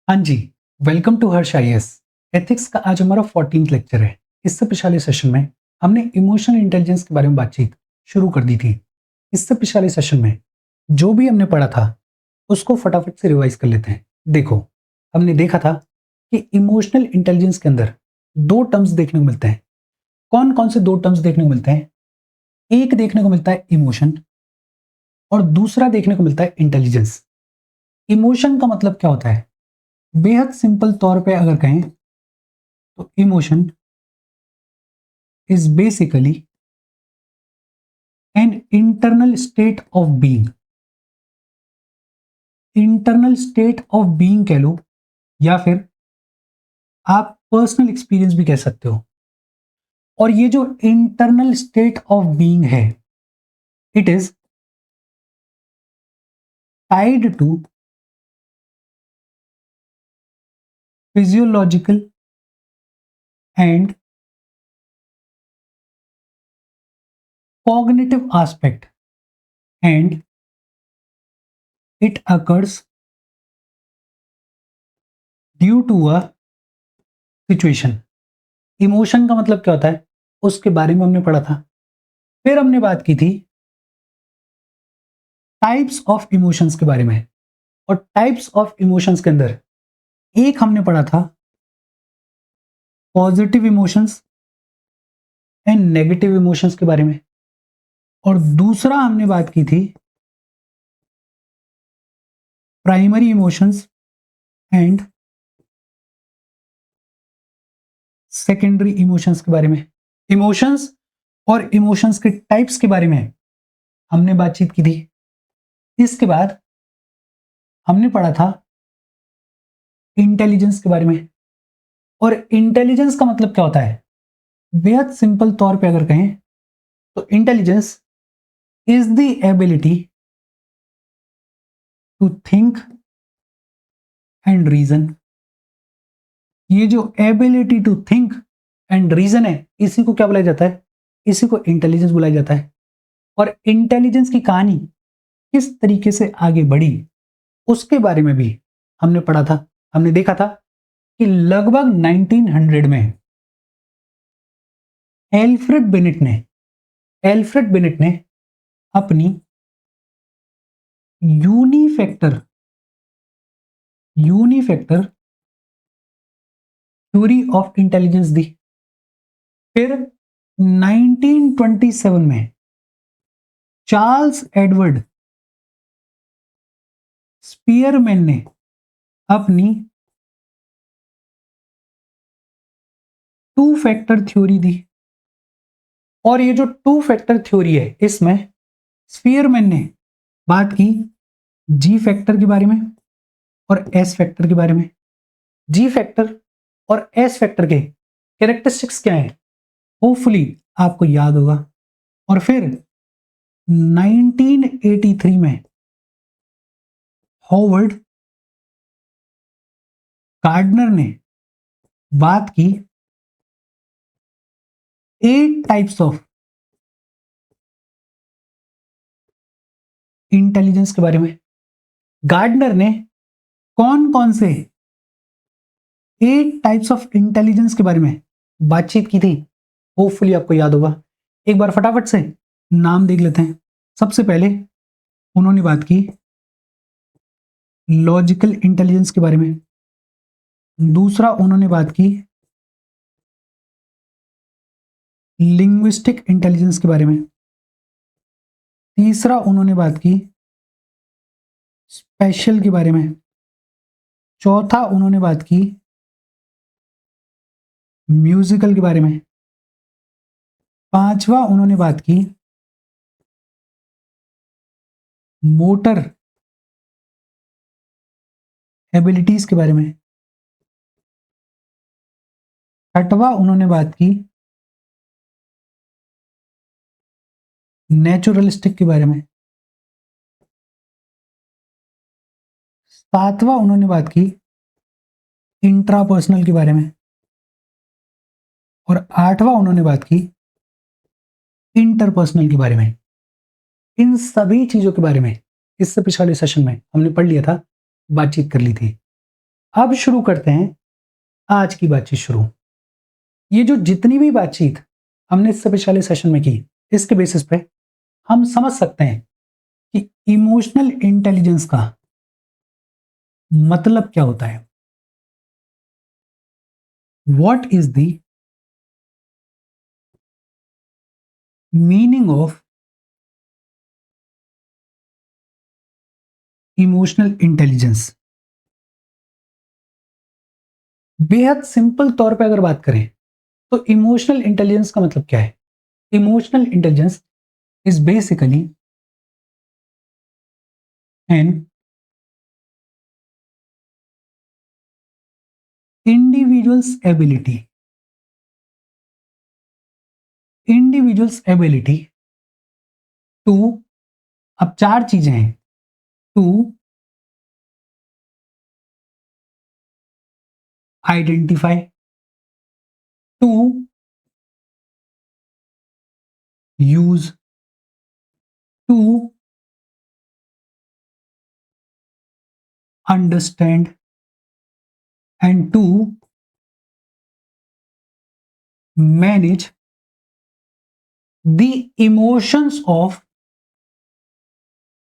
हाँ जी, welcome to Harsh IAS. Ethics का आज हमारा 14th लेक्चर है। इससे पिछले सेशन में हमने इमोशनल इंटेलिजेंस के बारे में बातचीत शुरू कर दी थी। इससे पिछले सेशन में जो भी हमने पढ़ा था उसको फटाफट से रिवाइज कर लेते हैं। देखो, हमने देखा था कि इमोशनल इंटेलिजेंस के अंदर दो टर्म्स देखने को मिलते हैं। कौन कौन से दो टर्म्स देखने को मिलते हैं? एक देखने को मिलता है इमोशन और दूसरा देखने को मिलता है इंटेलिजेंस। इमोशन का मतलब क्या होता है? बेहद सिंपल तौर पे अगर कहें तो emotion is basically an internal state of being। Internal state of being कह लो या फिर आप पर्सनल एक्सपीरियंस भी कह सकते हो। और ये जो इंटरनल स्टेट ऑफ बीइंग है, it is tied to physiological and cognitive aspect and it occurs due to a situation. Emotion का मतलब क्या होता है उसके बारे में हमने पढ़ा था। फिर हमने बात की थी टाइप्स ऑफ इमोशंस के बारे में, और टाइप्स ऑफ इमोशंस के अंदर एक हमने पढ़ा था positive emotions and negative emotions के बारे में, और दूसरा हमने बात की थी primary emotions and secondary emotions के बारे में। इमोशंस और इमोशंस के टाइप्स के बारे में हमने बातचीत की थी। इसके बाद हमने पढ़ा था इंटेलिजेंस के बारे में, और इंटेलिजेंस का मतलब क्या होता है? बेहद सिंपल तौर पे अगर कहें तो intelligence is the ability to think and reason. ये जो ability to think and reason है, इसी को क्या बुलाया जाता है? इसी को इंटेलिजेंस बुलाया जाता है। और इंटेलिजेंस की कहानी किस तरीके से आगे बढ़ी उसके बारे में भी हमने पढ़ा था। हमने देखा था कि लगभग 1900 में एल्फ्रेड बिनेट ने अपनी यूनिफैक्टर थ्योरी ऑफ इंटेलिजेंस दी। फिर 1927 में चार्ल्स एडवर्ड स्पीयरमैन ने अपनी टू फैक्टर थ्योरी दी। और ये जो टू फैक्टर थ्योरी है, इसमें स्पीयरमैन ने बात की जी फैक्टर के बारे में और एस फैक्टर के बारे में। जी फैक्टर और एस फैक्टर के कैरेक्टरिस्टिक्स क्या हैं, होपफुली आपको याद होगा। और फिर 1983 में हॉवर्ड गार्डनर ने बात की 8 टाइप्स ऑफ इंटेलिजेंस के बारे में। गार्डनर ने कौन कौन से 8 टाइप्स ऑफ इंटेलिजेंस के बारे में बातचीत की थी, होपफुली आपको याद होगा। एक बार फटाफट से नाम देख लेते हैं। सबसे पहले उन्होंने बात की लॉजिकल इंटेलिजेंस के बारे में। दूसरा उन्होंने बात की लिंग्विस्टिक इंटेलिजेंस के बारे में। तीसरा उन्होंने बात की स्पेशल के बारे में। चौथा उन्होंने बात की म्यूजिकल के बारे में। पांचवा उन्होंने बात की मोटर एबिलिटीज के बारे में। छठवा उन्होंने बात की नेचुरलिस्टिक के बारे में। सातवां उन्होंने बात की इंट्रापर्सनल के बारे में। और आठवां उन्होंने बात की इंटरपर्सनल के बारे में। इन सभी चीजों के बारे में इससे पिछले सेशन में हमने पढ़ लिया था, बातचीत कर ली थी। अब शुरू करते हैं आज की बातचीत शुरू। ये जो जितनी भी बातचीत हमने इससे पिछले सेशन में की, इसके बेसिस पे हम समझ सकते हैं कि इमोशनल इंटेलिजेंस का मतलब क्या होता है। What is the meaning of emotional intelligence. बेहद सिंपल तौर पे अगर बात करें तो इमोशनल इंटेलिजेंस का मतलब क्या है। Emotional intelligence is basically an individual's ability to, अब चार चीजें हैं, to identify, to use, to understand and to manage the emotions of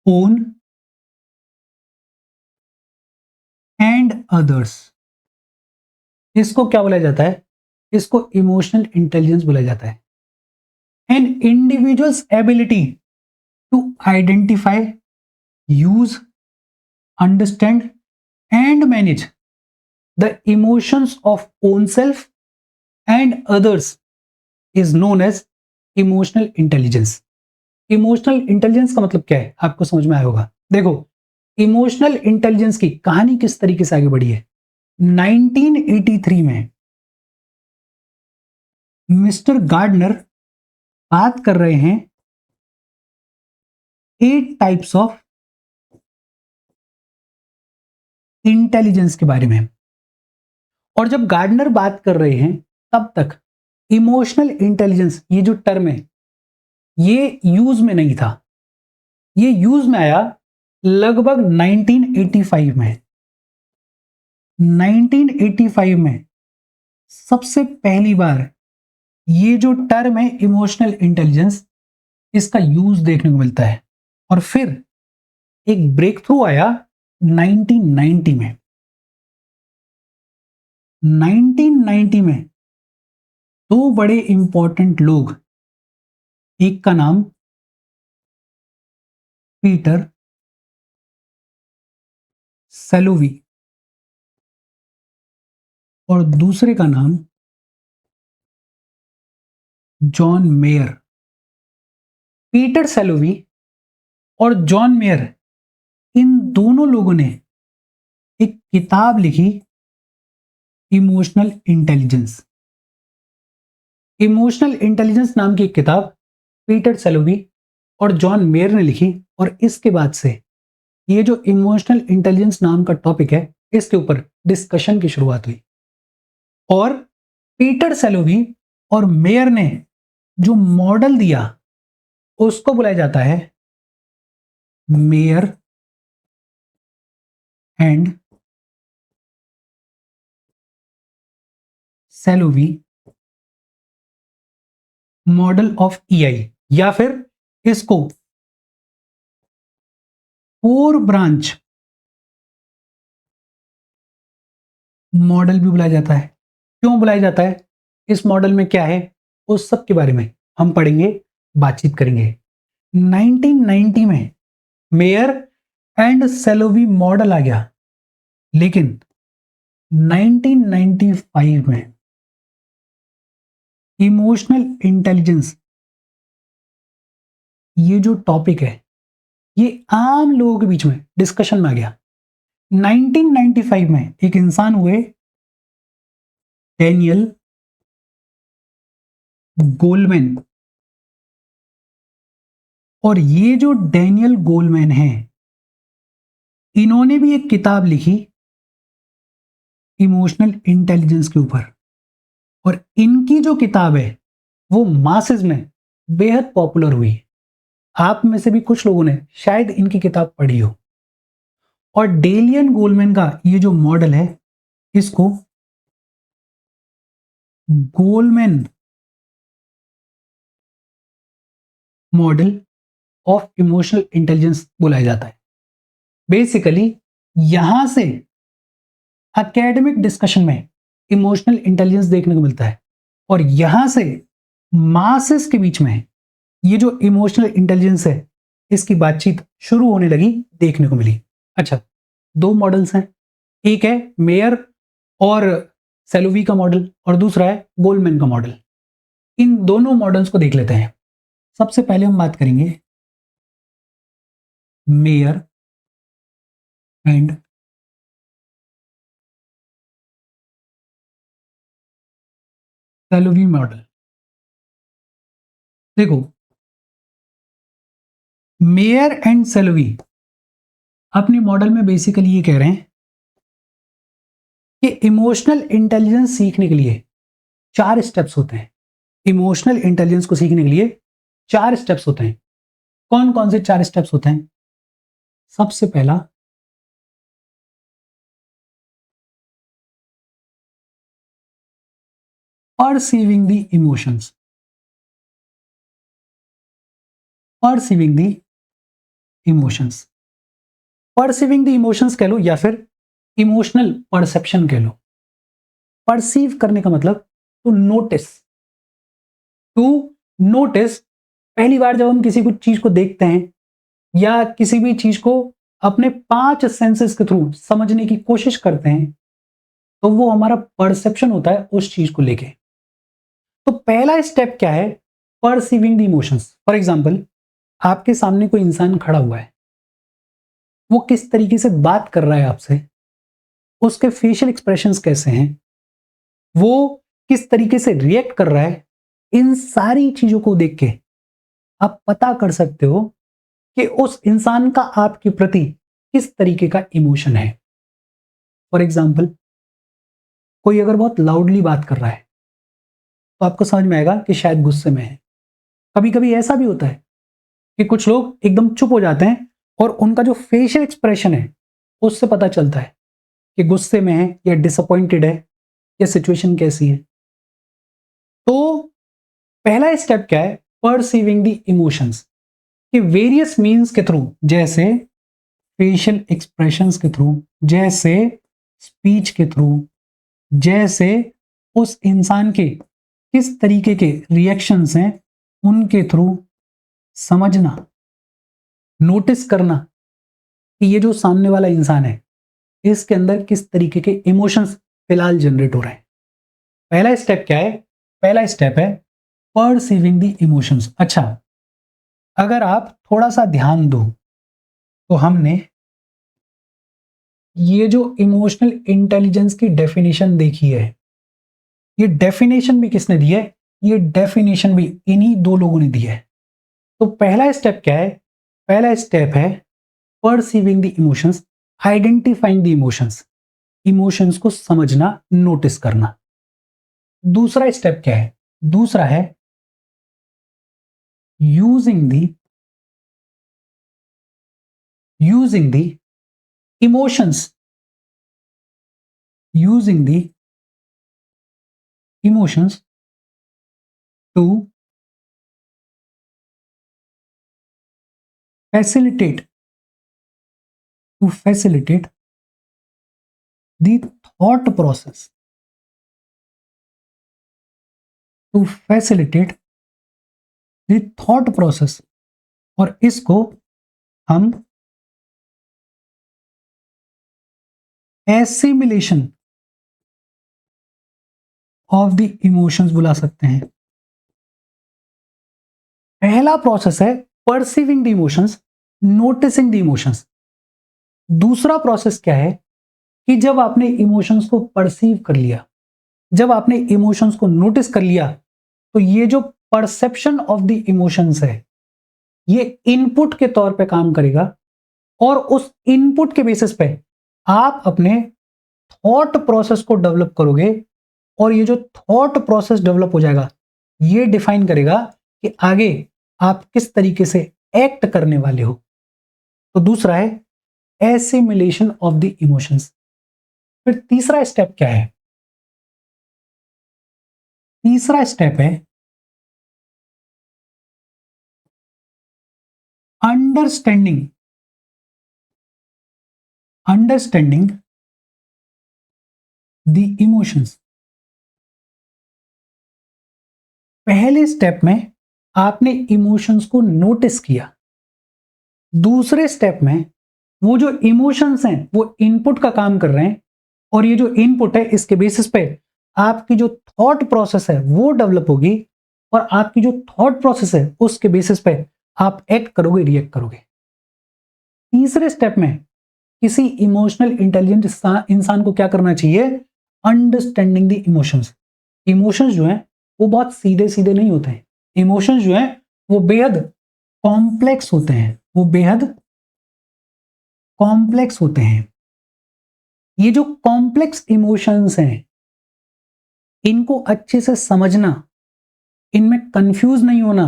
own and others. इसको क्या बोला जाता है? इसको इमोशनल इंटेलिजेंस बोला जाता है। An individual's ability to identify, use, understand and manage the emotions of own self and others is known as emotional intelligence. Emotional intelligence का मतलब क्या है आपको समझ में आया होगा। देखो, इमोशनल इंटेलिजेंस की कहानी किस तरीके से आगे बढ़ी है। 1983 में मिस्टर गार्डनर बात कर रहे हैं 8 टाइप्स ऑफ इंटेलिजेंस के बारे में। और जब गार्डनर बात कर रहे हैं तब तक इमोशनल इंटेलिजेंस ये जो टर्म है ये यूज में नहीं था। ये यूज में आया लगभग 1985 में। 1985 में सबसे पहली बार ये जो टर्म है इमोशनल इंटेलिजेंस, इसका यूज देखने को मिलता है। और फिर एक ब्रेक थ्रू आया 1990 में। 1990 में दो बड़े इंपॉर्टेंट लोग, एक का नाम पीटर सेलोवी और दूसरे का नाम जॉन मेयर। पीटर सेलोवी और जॉन मेयर, इन दोनों लोगों ने एक किताब लिखी, इमोशनल इंटेलिजेंस। इमोशनल इंटेलिजेंस नाम की एक किताब पीटर सेलोवी और जॉन मेयर ने लिखी। और इसके बाद से ये जो इमोशनल इंटेलिजेंस नाम का टॉपिक है इसके ऊपर डिस्कशन की शुरुआत हुई। और पीटर सेलोवी और मेयर ने जो मॉडल दिया उसको बुलाया जाता है Mayer and Salovey model of EI, या फिर इसको 4 ब्रांच मॉडल भी बुलाया जाता है। क्यों बुलाया जाता है, इस मॉडल में क्या है, उस सब के बारे में हम पढ़ेंगे, बातचीत करेंगे। 1990 में मेयर एंड सेलोवी मॉडल आ गया, लेकिन 1995 में इमोशनल इंटेलिजेंस ये जो टॉपिक है ये आम लोगों के बीच में डिस्कशन में आ गया। 1995 में एक इंसान हुए डैनियल गोलमैन। और ये जो डैनियल गोलमैन है इन्होंने भी एक किताब लिखी इमोशनल इंटेलिजेंस के ऊपर। और इनकी जो किताब है वो मासेस में बेहद पॉपुलर हुई। आप में से भी कुछ लोगों ने शायद इनकी किताब पढ़ी हो। और डेलियन गोलमैन का ये जो मॉडल है इसको Goleman model of emotional intelligence बुलाया जाता है। बेसिकली यहां से एकेडमिक डिस्कशन में इमोशनल इंटेलिजेंस देखने को मिलता है और यहां से मासेस के बीच में ये जो इमोशनल इंटेलिजेंस है इसकी बातचीत शुरू होने लगी, देखने को मिली। अच्छा, दो मॉडल्स हैं, एक है मेयर और सेलोवी का मॉडल और दूसरा है गोलमैन का मॉडल। इन दोनों मॉडल्स को देख लेते हैं। सबसे पहले हम बात करेंगे मेयर एंड सेलोवी मॉडल। देखो, मेयर एंड सेलोवी अपने मॉडल में बेसिकली ये कह रहे हैं कि इमोशनल इंटेलिजेंस सीखने के लिए 4 स्टेप्स होते हैं। इमोशनल इंटेलिजेंस को सीखने के लिए 4 स्टेप्स होते हैं। कौन कौन से 4 स्टेप्स होते हैं? सबसे पहला perceiving the emotions. Perceiving the emotions, perceiving the emotions कह लो या फिर इमोशनल परसेप्शन कह लो। परसीव करने का मतलब टू नोटिस। टू नोटिस, पहली बार जब हम किसी कुछ चीज को देखते हैं या किसी भी चीज को अपने 5 सेंसेस के थ्रू समझने की कोशिश करते हैं तो वो हमारा परसेप्शन होता है उस चीज को लेके। तो पहला स्टेप क्या है? Perceiving the emotions. For example, आपके सामने कोई इंसान खड़ा हुआ है, वो किस तरीके से बात कर रहा है आपसे, उसके फेशियल एक्सप्रेशंस कैसे हैं, वो किस तरीके से रिएक्ट कर रहा है, इन सारी चीजों को देख के आप पता कर सकते हो कि उस इंसान का आपके प्रति किस तरीके का इमोशन है। फॉर एग्जाम्पल, कोई अगर बहुत लाउडली बात कर रहा है तो आपको समझ में आएगा कि शायद गुस्से में है। कभी कभी ऐसा भी होता है कि कुछ लोग एकदम चुप हो जाते हैं और उनका जो फेशियल एक्सप्रेशन है उससे पता चलता है कि गुस्से में है या डिसअपॉइंटेड है या सिचुएशन कैसी है। तो पहला स्टेप क्या है? परसीविंग द इमोशंस कि वेरियस मीन्स के थ्रू, जैसे फेशियल एक्सप्रेशंस के थ्रू, जैसे स्पीच के थ्रू, जैसे उस इंसान के किस तरीके के रिएक्शंस हैं उनके थ्रू समझना, नोटिस करना कि ये जो सामने वाला इंसान है इसके अंदर किस तरीके के इमोशंस फिलहाल जनरेट हो रहे हैं। पहला स्टेप क्या है? पहला स्टेप है परसीविंग द इमोशंस। अच्छा, अगर आप थोड़ा सा ध्यान दो तो हमने ये जो इमोशनल इंटेलिजेंस की डेफिनेशन देखी है, ये डेफिनेशन भी किसने दी है? ये डेफिनेशन भी इन्हीं दो लोगों ने दी है। तो पहला स्टेप क्या है? पहला स्टेप है perceiving the emotions, identifying the emotions, emotions को समझना, नोटिस करना। दूसरा स्टेप क्या है? दूसरा है using the emotions, using the emotions to facilitate the thought process, to facilitate the thought process। और इसको हम एसिमिलेशन ऑफ द इमोशंस बुला सकते हैं। पहला प्रोसेस है perceiving the emotions, noticing the emotions. दूसरा प्रोसेस क्या है कि जब आपने इमोशंस को परसीव कर लिया, जब आपने इमोशंस को नोटिस कर लिया, तो ये जो परसेप्शन ऑफ द इमोशंस है ये इनपुट के तौर पे काम करेगा और उस इनपुट के बेसिस पे आप अपने थॉट प्रोसेस को डेवलप करोगे और ये जो थॉट प्रोसेस डेवलप हो जाएगा ये डिफाइन करेगा कि आगे आप किस तरीके से एक्ट करने वाले हो। तो दूसरा है एसिमिलेशन ऑफ द इमोशंस। फिर तीसरा स्टेप क्या है? तीसरा स्टेप है अंडरस्टैंडिंग द इमोशंस। पहले स्टेप में आपने इमोशंस को नोटिस किया, दूसरे स्टेप में वो जो इमोशंस हैं वो इनपुट का काम कर रहे हैं, और ये जो इनपुट है इसके बेसिस पे आपकी जो थॉट प्रोसेस है वो डेवलप होगी, और आपकी जो थॉट प्रोसेस है उसके बेसिस पे आप एक्ट करोगे, रिएक्ट करोगे। तीसरे स्टेप में किसी इमोशनल इंटेलिजेंट इंसान को क्या करना चाहिए? Understanding the emotions. इमोशंस जो हैं वो बहुत सीधे सीधे नहीं होते हैं, इमोशंस जो हैं वो बेहद कॉम्प्लेक्स होते हैं, वो बेहद कॉम्प्लेक्स होते हैं। ये जो कॉम्प्लेक्स इमोशंस हैं इनको अच्छे से समझना, इनमें कंफ्यूज नहीं होना,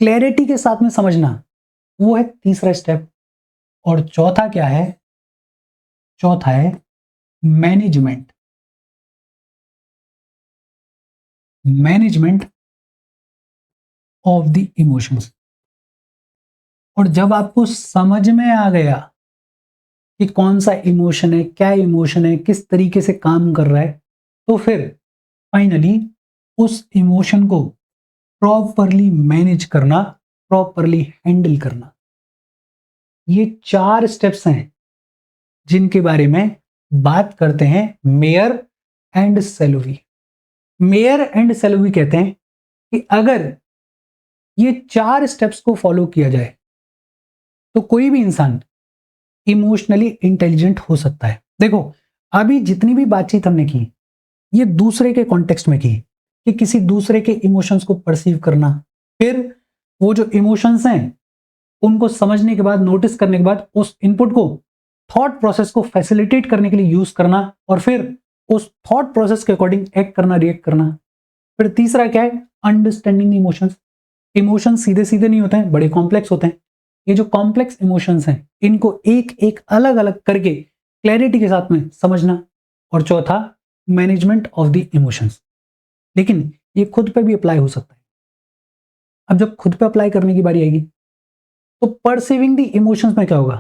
क्लैरिटी के साथ में समझना, वो है तीसरा स्टेप। और चौथा क्या है? चौथा है management. Management of the emotions. और जब आपको समझ में आ गया कि कौन सा इमोशन है, क्या इमोशन है, किस तरीके से काम कर रहा है, तो फिर फाइनली उस इमोशन को प्रॉपरली मैनेज करना, प्रॉपरली हैंडल करना। ये 4 स्टेप्स हैं जिनके बारे में बात करते हैं मेयर एंड सेलोवी। मेयर एंड सेलोवी कहते हैं कि अगर ये 4 स्टेप्स को फॉलो किया जाए तो कोई भी इंसान इमोशनली इंटेलिजेंट हो सकता है। देखो, अभी जितनी भी बातचीत हमने की ये दूसरे के कॉन्टेक्स्ट में की, कि किसी दूसरे के इमोशंस को परसीव करना, फिर वो जो इमोशंस हैं उनको समझने के बाद, नोटिस करने के बाद उस इनपुट को थॉट प्रोसेस को फैसिलिटेट करने के लिए यूज करना, और फिर उस थॉट प्रोसेस के अकॉर्डिंग एक्ट करना, रिएक्ट करना। फिर तीसरा क्या है? Understanding emotions. इमोशंस सीधे सीधे नहीं होते हैं, बड़े कॉम्प्लेक्स होते हैं। ये जो कॉम्प्लेक्स इमोशंस हैं इनको एक एक अलग अलग करके क्लैरिटी के साथ में समझना। और चौथा मैनेजमेंट ऑफ द इमोशंस। लेकिन ये खुद पे भी अप्लाई हो सकता है। अब जब खुद पे अप्लाई करने की बारी आएगी तो परसीविंग द इमोशंस में क्या होगा?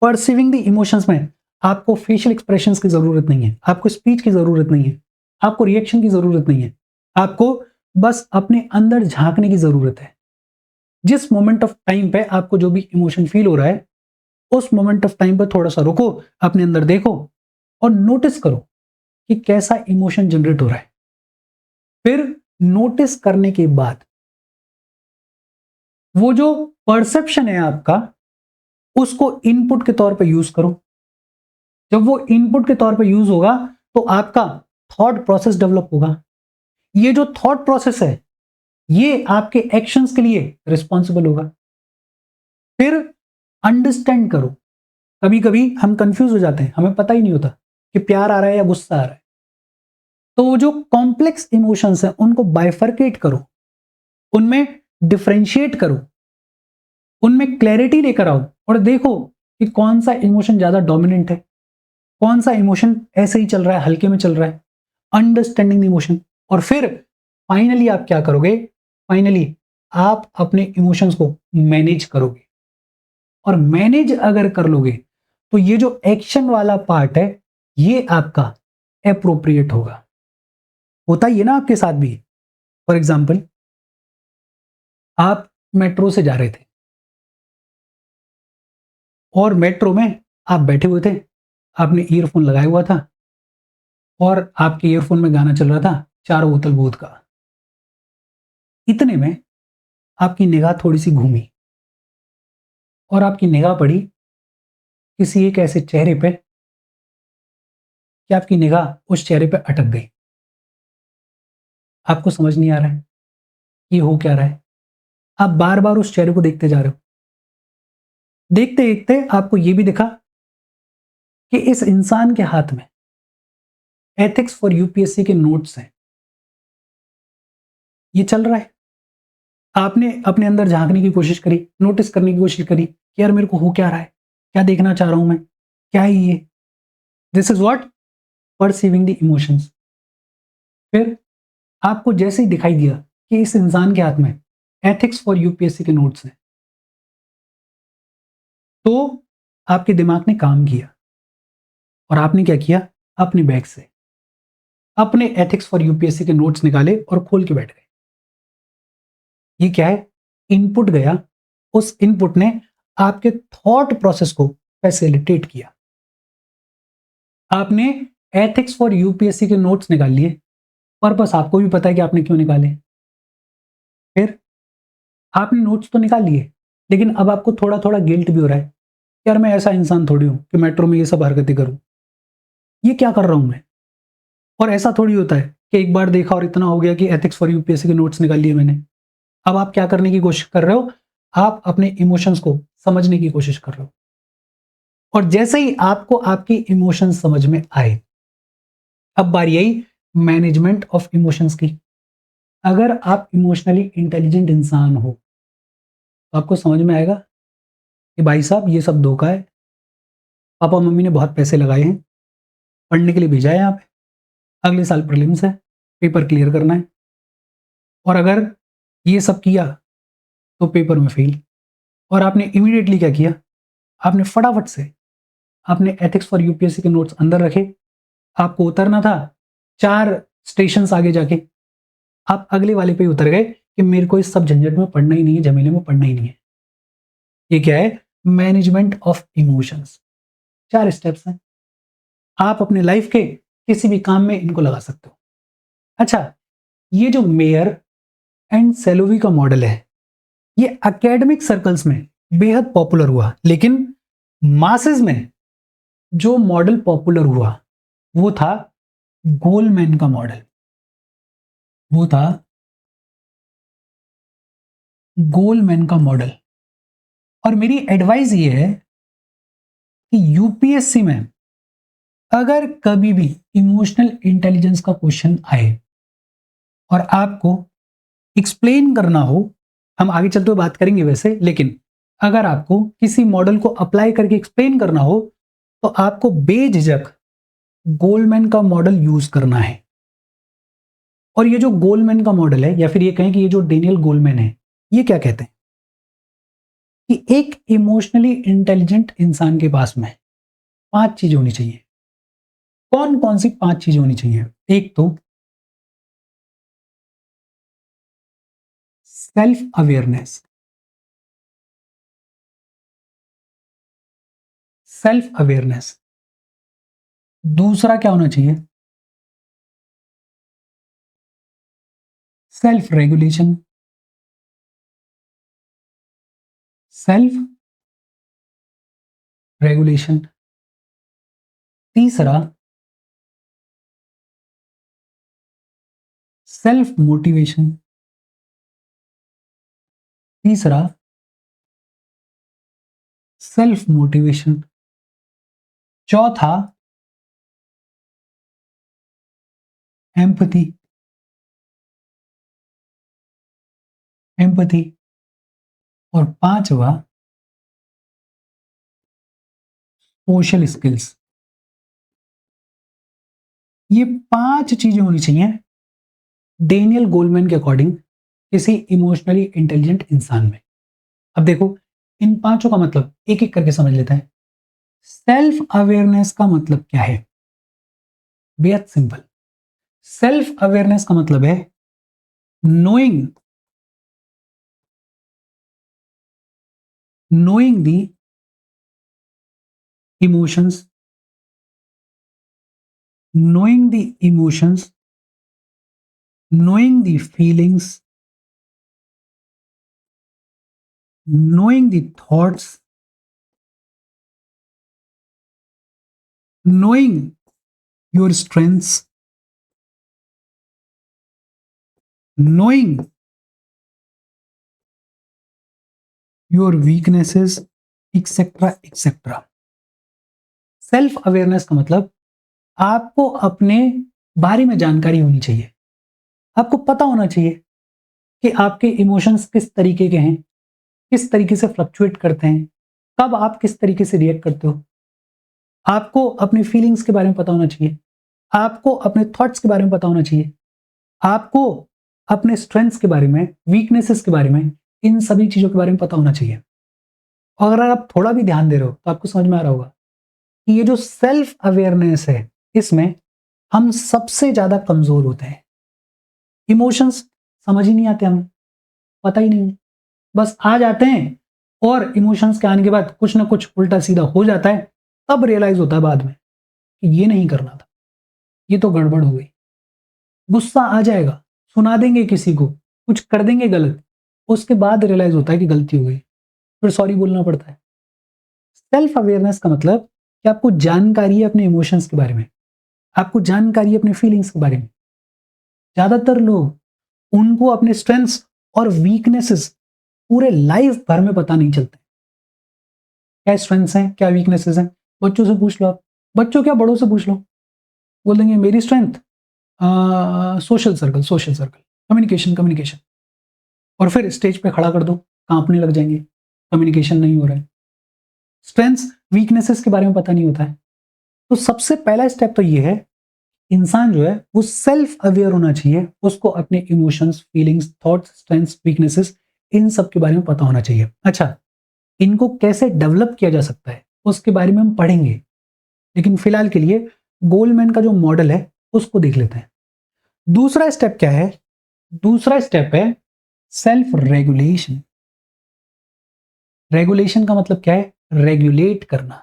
परसीविंग द इमोशंस में आपको फेशियल एक्सप्रेशंस की जरूरत नहीं है, आपको स्पीच की जरूरत नहीं है, आपको रिएक्शन की जरूरत नहीं है, आपको बस अपने अंदर झांकने की जरूरत है। जिस मोमेंट ऑफ टाइम पे आपको जो भी इमोशन फील हो रहा है उस मोमेंट ऑफ टाइम पर थोड़ा सा रुको, अपने अंदर देखो और नोटिस करो कि कैसा इमोशन जनरेट हो रहा है। फिर नोटिस करने के बाद वो जो परसेप्शन है आपका उसको इनपुट के तौर पे यूज करो। जब वो इनपुट के तौर पे यूज होगा तो आपका थॉट प्रोसेस डेवलप होगा। ये जो थॉट प्रोसेस है ये आपके एक्शंस के लिए रिस्पॉन्सिबल होगा। फिर अंडरस्टैंड करो। कभी कभी हम कंफ्यूज हो जाते हैं, हमें पता ही नहीं होता कि प्यार आ रहा है या गुस्सा आ रहा है। तो वो जो कॉम्प्लेक्स इमोशंस हैं उनको बाइफर्केट करो, उनमें डिफरेंशिएट करो, उनमें क्लैरिटी लेकर आओ और देखो कि कौन सा इमोशन ज्यादा डोमिनेंट है, कौन सा इमोशन ऐसे ही चल रहा है, हल्के में चल रहा है। Understanding emotion. और फिर फाइनली आप क्या करोगे? फाइनली आप अपने इमोशंस को मैनेज करोगे। और मैनेज अगर कर लोगे तो ये जो एक्शन वाला पार्ट है ये आपका एप्रोप्रिएट होगा। होता ही है ना आपके साथ भी। फॉर एग्जाम्पल, आप मेट्रो से जा रहे थे और मेट्रो में आप बैठे हुए थे, आपने ईयरफोन लगाया हुआ था और आपके ईयरफोन में गाना चल रहा था चारों बोतल भूत का। इतने में आपकी निगाह थोड़ी सी घूमी और आपकी निगाह पड़ी किसी एक ऐसे चेहरे पे कि आपकी निगाह उस चेहरे पे अटक गई। आपको समझ नहीं आ रहा है ये हो क्या रहा है। आप बार बार उस चेहरे को देखते जा रहे हो। देखते देखते आपको यह भी दिखा कि इस इंसान के हाथ में एथिक्स फॉर यूपीएससी के नोट्स हैं। ये चल रहा है। आपने अपने अंदर झांकने की कोशिश करी, नोटिस करने की कोशिश करी कि यार मेरे को हो क्या रहा है, क्या देखना चाह रहा हूं मैं, क्या है ये। This is what perceiving the emotions. फिर आपको जैसे ही दिखाई दिया कि इस इंसान के हाथ में एथिक्स फॉर यूपीएससी के नोट्स हैं, तो आपके दिमाग ने काम किया और आपने क्या किया, अपने बैग से अपने एथिक्स फॉर यूपीएससी के नोट्स निकाले और खोल के बैठ गए। ये क्या है, इनपुट गया, उस इनपुट ने आपके थॉट प्रोसेस को फैसिलिटेट किया। आपने एथिक्स फॉर यूपीएससी के नोट्स निकाल लिए, पर्पस आपको भी पता है कि आपने क्यों निकाले। फिर आपने नोट्स तो निकाल लिए, लेकिन अब आपको थोड़ा थोड़ा गिल्ट भी हो रहा है, यार मैं ऐसा इंसान थोड़ी हूं कि मेट्रो में ये सब हरकतें करूं, ये क्या कर रहा हूं मैं। और ऐसा थोड़ी होता है कि एक बार देखा और इतना हो गया कि एथिक्स फॉर यूपीएससी के नोट्स निकाल लिए मैंने। अब आप क्या करने की कोशिश कर रहे हो, आप अपने इमोशंस को समझने की कोशिश कर रहे हो। और जैसे ही आपको आपकी इमोशंस समझ में आए, अब बारी आई मैनेजमेंट ऑफ इमोशंस की। अगर आप इमोशनली इंटेलिजेंट इंसान हो तो आपको समझ में आएगा कि भाई साहब ये सब धोखा है, पापा मम्मी ने बहुत पैसे लगाए हैं, पढ़ने के लिए भेजा है यहाँ पे, अगले साल प्रीलिम्स है, पेपर क्लियर करना है, और अगर ये सब किया तो पेपर में फेल। और आपने इमीडिएटली क्या किया, आपने फटाफट से आपने एथिक्स फॉर यूपीएससी के नोट्स अंदर रखे। आपको उतरना था 4 स्टेशंस आगे जाके, आप अगले वाले पे ही उतर गए कि मेरे को इस सब झंझट में पढ़ना ही नहीं है, झमेले में पढ़ना ही नहीं है। ये क्या है, मैनेजमेंट ऑफ इमोशंस। 4 स्टेप्स हैं, आप अपने लाइफ के किसी भी काम में इनको लगा सकते हो। अच्छा, ये जो मेयर एंड सेलोवी का मॉडल है, ये एकेडमिक सर्कल्स में बेहद पॉपुलर हुआ, लेकिन मासेस में जो मॉडल पॉपुलर हुआ वो था गोलमैन का मॉडल। वो था गोलमैन का मॉडल। और मेरी एडवाइस ये है कि यूपीएससी में अगर कभी भी इमोशनल इंटेलिजेंस का क्वेश्चन आए और आपको एक्सप्लेन करना हो, हम आगे चलते हुए बात करेंगे वैसे, लेकिन अगर आपको किसी मॉडल को अप्लाई करके एक्सप्लेन करना हो तो आपको बेझिझक गोलमैन का मॉडल यूज करना है। और ये जो गोलमैन का मॉडल है, या फिर ये कहें कि ये जो डेनियल गोलमैन है, ये क्या कहते हैं कि एक इमोशनली इंटेलिजेंट इंसान के पास में 5 चीजें होनी चाहिए। कौन कौन सी 5 चीजें होनी चाहिए? एक तो सेल्फ अवेयरनेस। Self awareness. दूसरा क्या होना चाहिए? Self regulation. Self regulation. तीसरा सेल्फ मोटिवेशन। तीसरा सेल्फ मोटिवेशन। चौथा एम्पथी। एम्पथी। और पांचवा सोशल स्किल्स। ये 5 चीजें होनी चाहिए डेनियल गोलमैन के अकॉर्डिंग किसी इमोशनली इंटेलिजेंट इंसान में। अब देखो, इन पांचों का मतलब एक एक करके समझ लेते हैं। सेल्फ अवेयरनेस का मतलब क्या है? बेहद सिंपल। सेल्फ अवेयरनेस का मतलब है knowing knowing the emotions, knowing the emotions, knowing the feelings, knowing the thoughts, knowing your strengths, knowing your weaknesses, etc etc। Self awareness का मतलब आपको अपने बारे में जानकारी होनी चाहिए। आपको पता होना चाहिए कि आपके इमोशंस किस तरीके के हैं, किस तरीके से फ्लक्चुएट करते हैं, कब आप किस तरीके से रिएक्ट करते हो। आपको अपनी फीलिंग्स के बारे में पता होना चाहिए। आपको अपने थॉट्स के बारे में पता होना चाहिए, आपको अपने स्ट्रेंथ्स के बारे में, वीकनेसेस के बारे में, इन सभी चीज़ों के बारे में पता होना चाहिए। और अगर आप थोड़ा भी ध्यान दे रहे हो तो आपको समझ में आ रहा होगा कि ये जो सेल्फ अवेयरनेस है, इसमें हम सबसे ज़्यादा कमज़ोर होते हैं। इमोशंस समझ ही नहीं आते हमें, पता ही नहीं है। बस आ जाते हैं और इमोशंस के आने के बाद कुछ ना कुछ उल्टा-सीधा हो जाता है, तब रियलाइज़ होता है बाद में कि ये नहीं करना था, ये तो गड़बड़ हो गई। गुस्सा आ जाएगा, सुना देंगे किसी को, कुछ कर देंगे गलत, उसके बाद रियलाइज़ होता है कि गलती हो गई, फिर सॉरी बोलना पड़ता है। सेल्फ अवेयरनेस का मतलब कि आपको जानकारी है अपने इमोशंस के बारे में, आपको जानकारी है अपने फीलिंग्स के बारे में। ज़्यादातर लोग उनको अपने स्ट्रेंथ्स और वीकनेसेस पूरे लाइफ भर में पता नहीं चलते। क्या स्ट्रेंथ्स हैं, क्या वीकनेसेस हैं, बच्चों से पूछ लो आप, बच्चों क्या बड़ों से पूछ लो, बोल देंगे मेरी स्ट्रेंथ सोशल सर्कल, कम्युनिकेशन। और फिर स्टेज पे खड़ा कर दो, कांपने लग जाएंगे, कम्युनिकेशन नहीं हो रहा है। स्ट्रेंथ्स वीकनेसेस के बारे में पता नहीं होता है। तो सबसे पहला स्टेप तो ये है, इंसान जो है वो सेल्फ अवेयर होना चाहिए, उसको अपने emotions, feelings, thoughts, strengths, weaknesses, इन सब के बारे में पता होना चाहिए। अच्छा, इनको कैसे डेवलप किया जा सकता है उसके बारे में हम पढ़ेंगे, लेकिन फिलहाल के लिए गोलमैन का जो मॉडल है उसको देख लेते हैं। दूसरा स्टेप क्या है? दूसरा स्टेप है सेल्फ रेगुलेशन। रेगुलेशन का मतलब क्या है? रेगुलेट करना।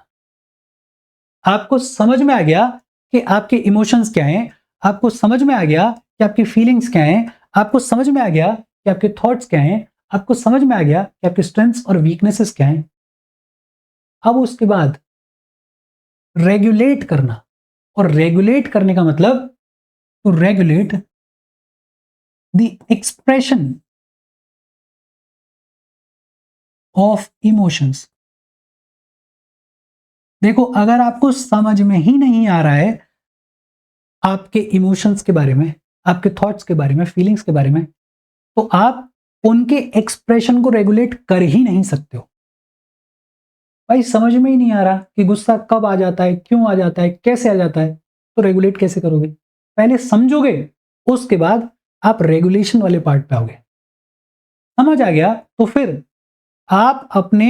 आपको समझ में आ गया कि आपके इमोशंस क्या हैं, आपको समझ में आ गया कि आपकी फीलिंग्स क्या हैं, आपको समझ में आ गया कि आपके थॉट्स क्या हैं, आपको समझ में आ गया कि आपके स्ट्रेंथ्स और वीकनेसेस क्या हैं। अब उसके बाद रेगुलेट करना, और रेगुलेट करने का मतलब to regulate the expression of emotions. देखो, अगर आपको समझ में ही नहीं आ रहा है आपके इमोशंस के बारे में, आपके थॉट्स के बारे में, फीलिंग्स के बारे में, तो आप उनके एक्सप्रेशन को रेगुलेट कर ही नहीं सकते हो। भाई समझ में ही नहीं आ रहा कि गुस्सा कब आ जाता है, क्यों आ जाता है, कैसे आ जाता है, तो रेगुलेट कैसे करोगे? पहले समझोगे, उसके बाद आप रेगुलेशन वाले पार्ट पे आओगे। समझ आ गया तो फिर आप अपने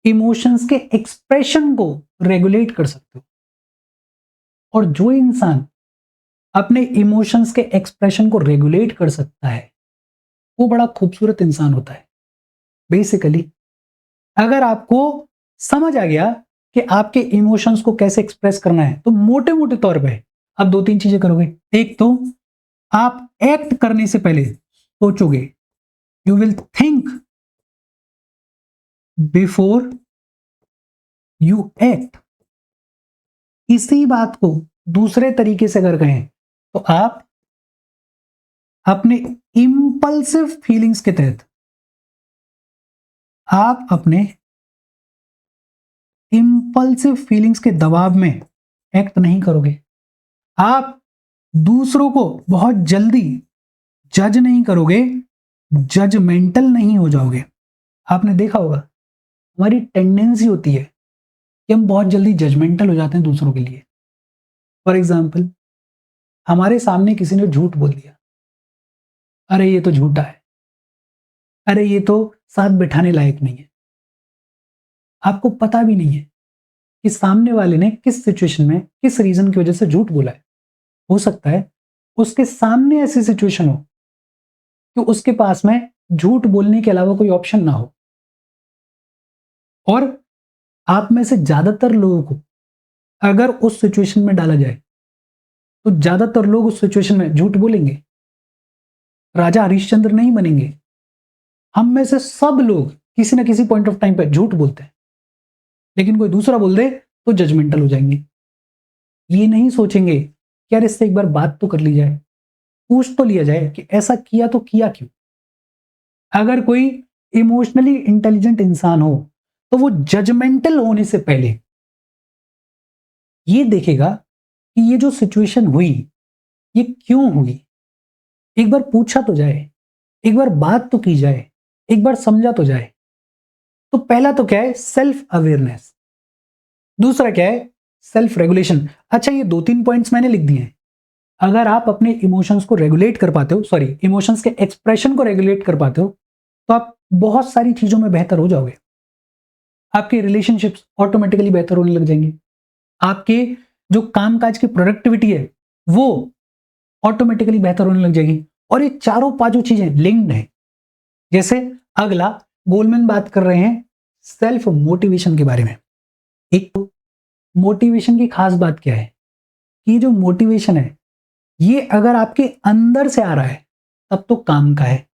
इमोशंस के एक्सप्रेशन को रेगुलेट कर सकते हो। और जो इंसान अपने इमोशंस के एक्सप्रेशन को रेगुलेट कर सकता है, वो बड़ा खूबसूरत इंसान होता है। बेसिकली अगर आपको समझ आ गया कि आपके इमोशंस को कैसे एक्सप्रेस करना है, तो मोटे मोटे तौर पे आप दो तीन चीजें करोगे। एक तो आप एक्ट करने से पहले सोचोगे, you will think before you act. इसी बात को दूसरे तरीके से अगर कहें तो आप अपने इंपल्सिव फीलिंग्स के तहत, आप अपने इंपल्सिव फीलिंग्स के दबाव में एक्ट नहीं करोगे। आप दूसरों को बहुत जल्दी जज नहीं करोगे, जजमेंटल नहीं हो जाओगे। आपने देखा होगा हमारी टेंडेंसी होती है कि हम बहुत जल्दी जजमेंटल हो जाते हैं दूसरों के लिए। फॉर एग्जाम्पल, हमारे सामने किसी ने झूठ बोल दिया, अरे ये तो झूठा है, अरे ये तो साथ बिठाने लायक नहीं है। आपको पता भी नहीं है कि सामने वाले ने किस सिचुएशन में, किस रीजन की वजह से झूठ बोला है। हो सकता है उसके सामने ऐसी सिचुएशन हो कि उसके पास में झूठ बोलने के अलावा कोई ऑप्शन ना हो, और आप में से ज्यादातर लोगों को अगर उस सिचुएशन में डाला जाए तो ज्यादातर लोग उस सिचुएशन में झूठ बोलेंगे। राजा हरिश्चंद्र नहीं बनेंगे। हम में से सब लोग किसी ना किसी पॉइंट ऑफ टाइम पर झूठ बोलते हैं, लेकिन कोई दूसरा बोल दे तो जजमेंटल हो जाएंगे। ये नहीं सोचेंगे कि यार इससे एक बार बात तो कर ली जाए, पूछ तो लिया जाए कि ऐसा किया तो किया क्यों। अगर कोई इमोशनली इंटेलिजेंट इंसान हो तो वो जजमेंटल होने से पहले ये देखेगा कि ये जो सिचुएशन हुई ये क्यों हुई। एक बार पूछा तो जाए, एक बार बात तो की जाए, एक बार समझा तो जाए। तो पहला तो क्या है? Self awareness. दूसरा क्या है? Self regulation. अच्छा, ये दो तीन पॉइंट्स मैंने लिख दिए हैं, अगर आप अपने इमोशंस को रेगुलेट कर पाते हो, सॉरी, इमोशंस के एक्सप्रेशन को रेगुलेट कर पाते हो, तो आप बहुत सारी चीजों में बेहतर हो जाओगे। आपके रिलेशनशिप्स ऑटोमेटिकली बेहतर होने लग जाएंगे। आपके जो कामकाज की प्रोडक्टिविटी है वो ऑटोमेटिकली बेहतर होने लग जाएगी। और ये चारों पांचों चीजें लिंक्ड है। जैसे अगला गोलमैन बात कर रहे हैं सेल्फ मोटिवेशन के बारे में। एक तो मोटिवेशन की खास बात क्या है कि जो मोटिवेशन है ये अगर आपके अंदर से आ रहा है तब तो काम का है।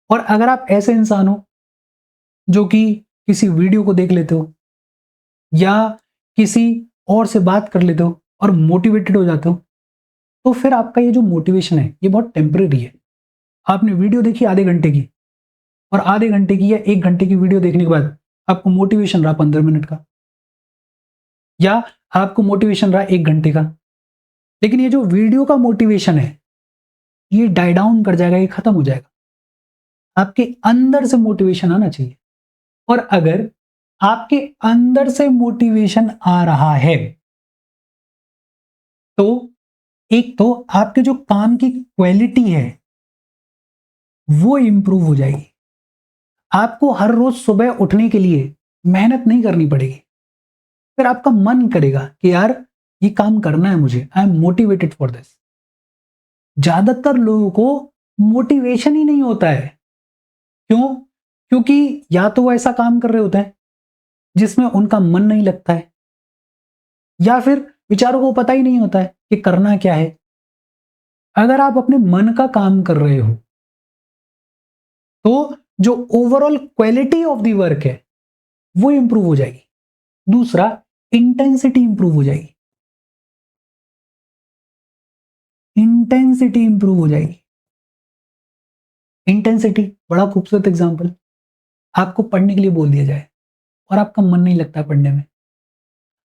और अगर आप ऐसे इंसान हो जो कि किसी वीडियो को देख लेते हो या किसी और से बात कर लेते हो और मोटिवेटेड हो जाते हो, तो फिर आपका ये जो मोटिवेशन है ये बहुत टेम्परेरी है। आपने वीडियो देखी आधे घंटे की, और आधे घंटे की या 1 घंटे की वीडियो देखने के बाद आपको मोटिवेशन रहा 15 मिनट का, या आपको मोटिवेशन रहा 1 घंटे का, लेकिन ये जो वीडियो का मोटिवेशन है ये डाई डाउन कर जाएगा, ये खत्म हो जाएगा। आपके अंदर से मोटिवेशन आना चाहिए। और अगर आपके अंदर से मोटिवेशन आ रहा है तो एक तो आपके जो काम की क्वालिटी है वो इंप्रूव हो जाएगी। आपको हर रोज सुबह उठने के लिए मेहनत नहीं करनी पड़ेगी। फिर आपका मन करेगा कि यार ये काम करना है मुझे, I am motivated for this. ज्यादातर लोगों को मोटिवेशन ही नहीं होता है। क्यों? क्योंकि या तो वो ऐसा काम कर रहे होते हैं जिसमें उनका मन नहीं लगता है, या फिर बेचारों को पता ही नहीं होता है कि करना क्या है। अगर आप अपने मन का काम कर रहे हो तो जो overall quality of the work है वो इंप्रूव हो जाएगी। दूसरा, इंटेंसिटी इंप्रूव हो जाएगी। इंटेंसिटी इंप्रूव हो जाएगी। इंटेंसिटी बड़ा खूबसूरत एग्जांपल। आपको पढ़ने के लिए बोल दिया जाए और आपका मन नहीं लगता पढ़ने में,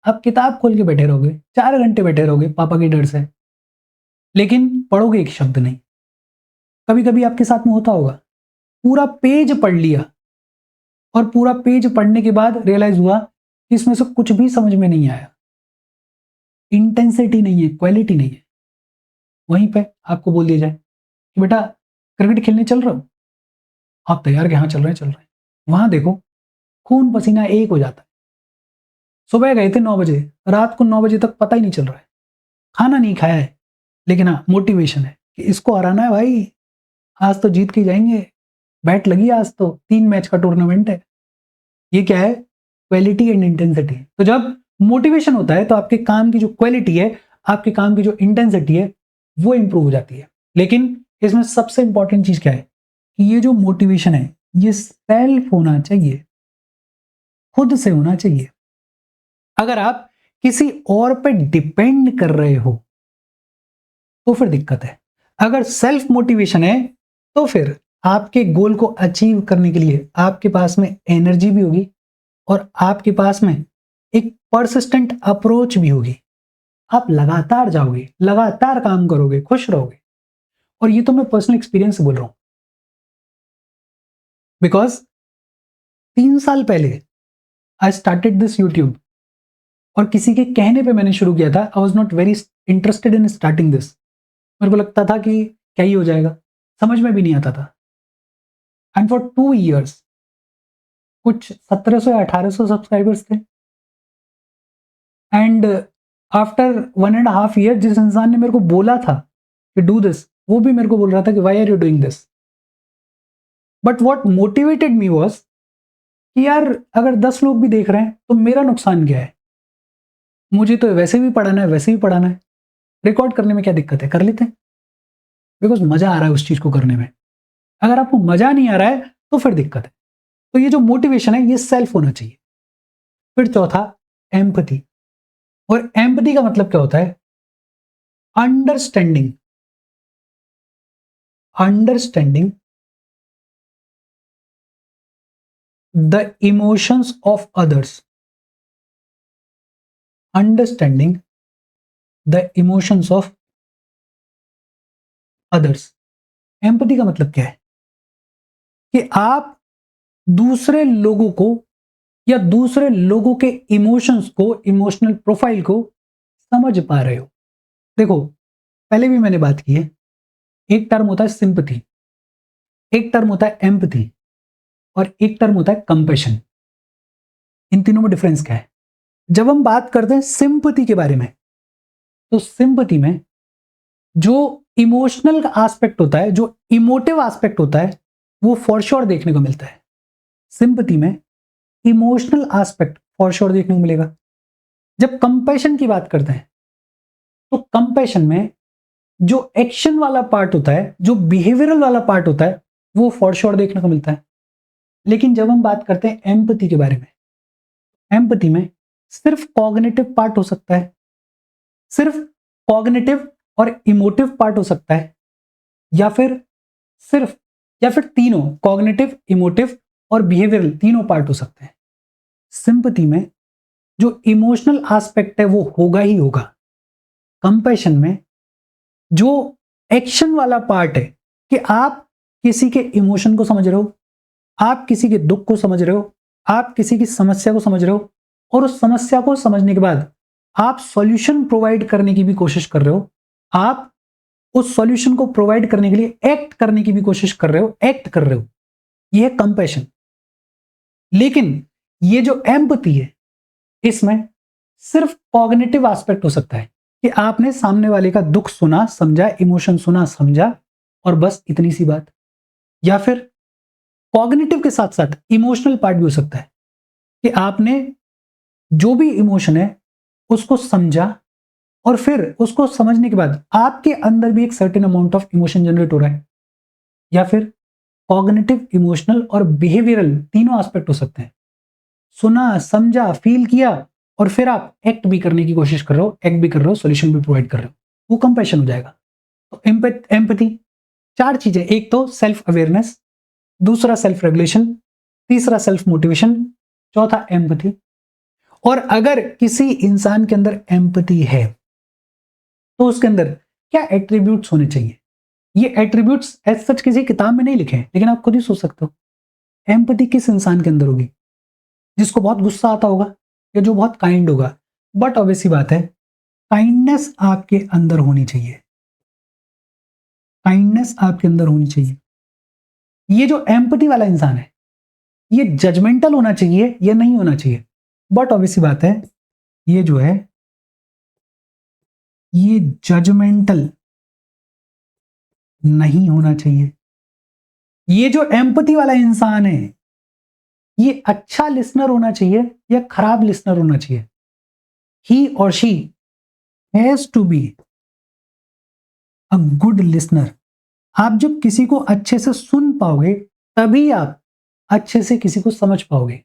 आप किताब खोल के बैठे रहोगे, 4 घंटे बैठे रहोगे पापा के डर से, लेकिन पढ़ोगे एक शब्द नहीं। कभी कभी आपके साथ में होता होगा, पूरा पेज पढ़ लिया और पूरा पेज पढ़ने के बाद रियलाइज हुआ कि इसमें से कुछ भी समझ में नहीं आया। इंटेंसिटी नहीं है, क्वालिटी नहीं है। वहीं पे आपको बोल दिया जाए कि बेटा क्रिकेट खेलने चल रहे हो, आप तैयार के हाँ चल रहे हैं चल रहे हैं। वहां देखो खून पसीना एक हो जाता है। सुबह गए थे 9 बजे, रात को 9 बजे तक पता ही नहीं चल रहा है, खाना नहीं खाया है, लेकिन हाँ मोटिवेशन है कि इसको हराना है भाई, आज तो जीत के जाएंगे, बैट लगी आज तो 3 मैच का टूर्नामेंट है। ये क्या है? Quality and intensity. तो जब मोटिवेशन होता है तो आपके काम की जो क्वालिटी है, आपके काम की जो इंटेंसिटी है वो इंप्रूव हो जाती है। लेकिन इसमें सबसे इंपॉर्टेंट चीज क्या है कि ये जो मोटिवेशन है ये सेल्फ होना चाहिए, खुद से होना चाहिए। अगर आप किसी और पे डिपेंड कर रहे हो तो फिर दिक्कत है। अगर सेल्फ मोटिवेशन है तो फिर आपके गोल को अचीव करने के लिए आपके पास में एनर्जी भी होगी और आपके पास में एक परसिस्टेंट अप्रोच भी होगी। आप लगातार जाओगे, लगातार काम करोगे, खुश रहोगे। और ये तो मैं पर्सनल एक्सपीरियंस से बोल रहा हूं, बिकॉज 3 साल पहले आई स्टार्टेड दिस यूट्यूब और किसी के कहने पे मैंने शुरू किया था। I was not very interested in starting this. मेरे को लगता था कि क्या ही हो जाएगा, समझ में भी नहीं आता था। एंड फॉर 2 years कुछ 1700 या 1800 सब्सक्राइबर्स थे। एंड आफ्टर 1.5 year जिस इंसान ने मेरे को बोला था कि डू दिस, वो भी मेरे को बोल रहा था कि why are you doing this. But what motivated me was कि यार अगर 10 लोग भी देख रहे हैं तो मेरा नुकसान क्या है, मुझे तो वैसे भी पढ़ाना है, वैसे भी पढ़ाना है, रिकॉर्ड करने में क्या दिक्कत है, कर लेते हैं। बिकॉज मजा आ रहा है उस चीज को करने में। अगर आपको मजा नहीं आ रहा है तो फिर दिक्कत है। तो ये जो मोटिवेशन है ये सेल्फ होना चाहिए। फिर चौथा, एम्पैथी। और एम्पैथी का मतलब क्या होता है? Understanding. Understanding the emotions of others. Understanding the emotions of others. Empathy का मतलब क्या है कि आप दूसरे लोगों को या दूसरे लोगों के इमोशंस को, इमोशनल प्रोफाइल को समझ पा रहे हो। देखो, पहले भी मैंने बात की है, एक टर्म होता है सिंपैथी, एक टर्म होता है एम्पैथी और एक टर्म होता है कंपैशन। इन तीनों में डिफरेंस क्या है? जब हम बात करते हैं सिंपैथी के बारे में, तो सिंपैथी में जो इमोशनल एस्पेक्ट होता है, जो इमोटिव एस्पेक्ट होता है, वो फॉर श्योर देखने को मिलता है। सिंपैथी में इमोशनल एस्पेक्ट फॉर श्योर देखने को मिलेगा। जब कंपैशन की बात करते हैं, तो कंपैशन में जो एक्शन वाला पार्ट होता है, जो बिहेवियरल वाला पार्ट होता है, वो फॉर श्योर देखने को मिलता है। लेकिन जब हम बात करते हैं एम्पैथी के बारे में, एम्पैथी में सिर्फ कॉग्निटिव पार्ट हो सकता है, सिर्फ कॉग्निटिव और इमोटिव पार्ट हो सकता है, या फिर तीनों, कॉग्निटिव, इमोटिव और बिहेवियरल तीनों पार्ट हो सकते हैं। सिंपैथी में जो इमोशनल एस्पेक्ट है वो होगा ही होगा। कंपैशन में जो एक्शन वाला पार्ट है कि आप किसी के इमोशन को समझ रहे हो, आप किसी के दुख को समझ रहे हो, आप किसी की समस्या को समझ रहे हो, और उस समस्या को समझने के बाद आप सॉल्यूशन प्रोवाइड करने की भी कोशिश कर रहे हो, आप उस सॉल्यूशन को प्रोवाइड करने के लिए एक्ट करने की भी कोशिश कर रहे हो, एक्ट कर रहे हो, यह है कंपैशन। लेकिन ये जो एम्पैथी है, इसमें सिर्फ कॉग्निटिव एस्पेक्ट हो सकता है कि आपने सामने वाले का दुख सुना, समझा, इमोशन सुना, समझा, और बस इतनी सी बात। या फिर कॉग्निटिव के साथ साथ इमोशनल पार्ट भी हो सकता है कि आपने जो भी इमोशन है उसको समझा, और फिर उसको समझने के बाद आपके अंदर भी एक certain amount of emotion generate हो रहा है। या फिर कॉग्निटिव, इमोशनल और बिहेवियरल तीनों एस्पेक्ट हो सकते हैं। सुना, समझा, फील किया, और फिर आप एक्ट भी करने की कोशिश कर रहे हो, एक्ट भी कर रहे हो, सॉल्यूशन भी प्रोवाइड कर रहे हो, वो कंपैशन हो जाएगा। तो एम्पैथी चार चीजें, एक तो सेल्फ अवेयरनेस, दूसरा सेल्फ रेगुलेशन, तीसरा सेल्फ मोटिवेशन, चौथा एम्पैथी। और अगर किसी इंसान के अंदर एम्पैथी है तो उसके अंदर क्या एट्रीब्यूट्स होने चाहिए? ये एट्रीब्यूट्स एज सच किसी किताब में नहीं लिखे हैं, लेकिन आप खुद ही सोच सकते हो। एम्पैथी किस इंसान के अंदर होगी? जिसको बहुत गुस्सा आता होगा या जो बहुत काइंड होगा। बट ऑब्वियसली बात है, काइंडनेस आपके अंदर होनी चाहिए, काइंडनेस आपके अंदर होनी चाहिए। ये जो एम्पैथी वाला इंसान है, ये जजमेंटल होना चाहिए या नहीं होना चाहिए? बट ऑब्वियसली बात है, ये जो है ये जजमेंटल नहीं होना चाहिए। ये जो एम्पैथी वाला इंसान है, ये अच्छा लिसनर होना चाहिए या खराब लिसनर होना चाहिए? ही और she has to be a good listener. आप जब किसी को अच्छे से सुन पाओगे, तभी आप अच्छे से किसी को समझ पाओगे।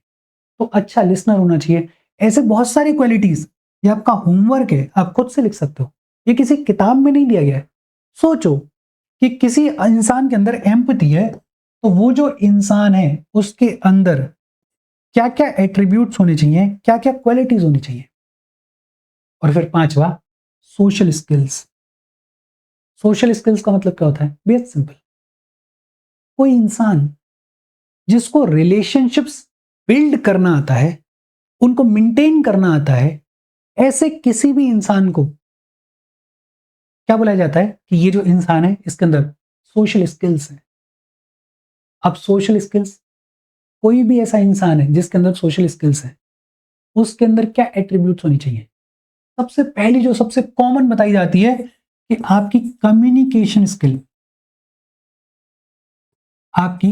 तो अच्छा लिसनर होना चाहिए। ऐसे बहुत सारी क्वालिटीज, ये आपका होमवर्क है, आप खुद से लिख सकते हो, ये किसी किताब में नहीं दिया गया है। सोचो कि किसी इंसान के अंदर एम्पैथी है, तो वो जो इंसान है उसके अंदर क्या क्या एट्रीब्यूट्स होने चाहिए, क्या क्या क्वालिटीज होनी चाहिए। और फिर पांचवा, सोशल स्किल्स। सोशल स्किल्स का मतलब क्या होता है? बेहद सिंपल, कोई इंसान जिसको रिलेशनशिप्स बिल्ड करना आता है, उनको मेंटेन करना आता है, ऐसे किसी भी इंसान को क्या बोला जाता है कि ये जो इंसान है इसके अंदर सोशल स्किल्स है। अब सोशल स्किल्स, कोई भी ऐसा इंसान है जिसके अंदर सोशल स्किल्स है, उसके अंदर क्या एट्रीब्यूट्स होनी चाहिए? सबसे पहली जो सबसे कॉमन बताई जाती है कि आपकी कम्युनिकेशन स्किल, आपकी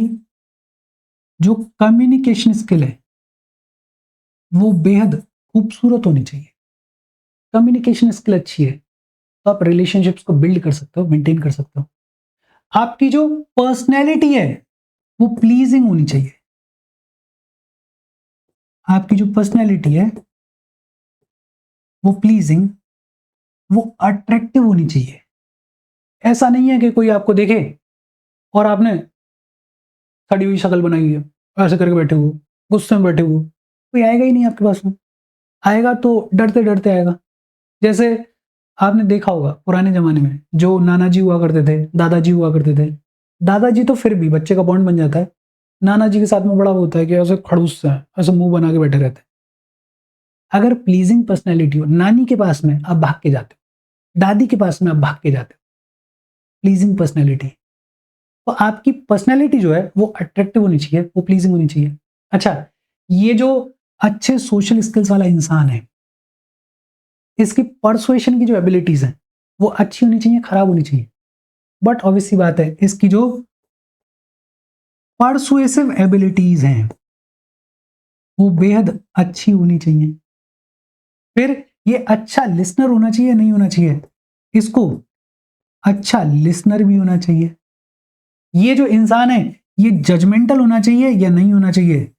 जो कम्युनिकेशन स्किल है वो बेहद खूबसूरत होनी चाहिए। कम्युनिकेशन स्किल अच्छी है तो आप रिलेशनशिप्स को बिल्ड कर सकते हो, मेंटेन कर सकते हो। आपकी जो पर्सनैलिटी है वो प्लीजिंग होनी चाहिए। आपकी जो पर्सनैलिटी है वो प्लीजिंग, वो अट्रैक्टिव होनी चाहिए। ऐसा नहीं है कि कोई आपको देखे और आपने सड़ी हुई शक्ल बनाई है, ऐसे करके बैठे हो, गुस्से में बैठे हो, कोई आएगा ही नहीं आपके पास में। आएगा तो डरते डरते आएगा। जैसे आपने देखा होगा पुराने जमाने में जो नाना जी हुआ करते थे, दादाजी हुआ करते थे। दादाजी तो फिर भी बच्चे का बॉन्ड बन जाता है, नाना जी के साथ में बड़ा वो होता है कि ऐसे खड़ूस से ऐसे मुंह बना के बैठे रहते हैं। अगर प्लीजिंग पर्सनैलिटी हो, नानी के पास में आप भाग के जाते हो, दादी के पास में आप भाग के जाते हो, प्लीजिंग पर्सनैलिटी। तो आपकी पर्सनैलिटी जो है वो अट्रैक्टिव होनी चाहिए, वो प्लीजिंग होनी चाहिए। अच्छा, ये जो अच्छे सोशल स्किल्स वाला इंसान है, इसकी परसुएशन की जो एबिलिटीज है वो अच्छी होनी चाहिए, खराब होनी चाहिए। बट ऑब्वियस सी बात है, इसकी जो परसुएसिव एबिलिटीज हैं वो बेहद अच्छी होनी चाहिए। फिर ये अच्छा लिसनर होना चाहिए, नहीं होना चाहिए, इसको अच्छा लिसनर भी होना चाहिए। ये जो इंसान है ये जजमेंटल होना चाहिए या नहीं होना चाहिए,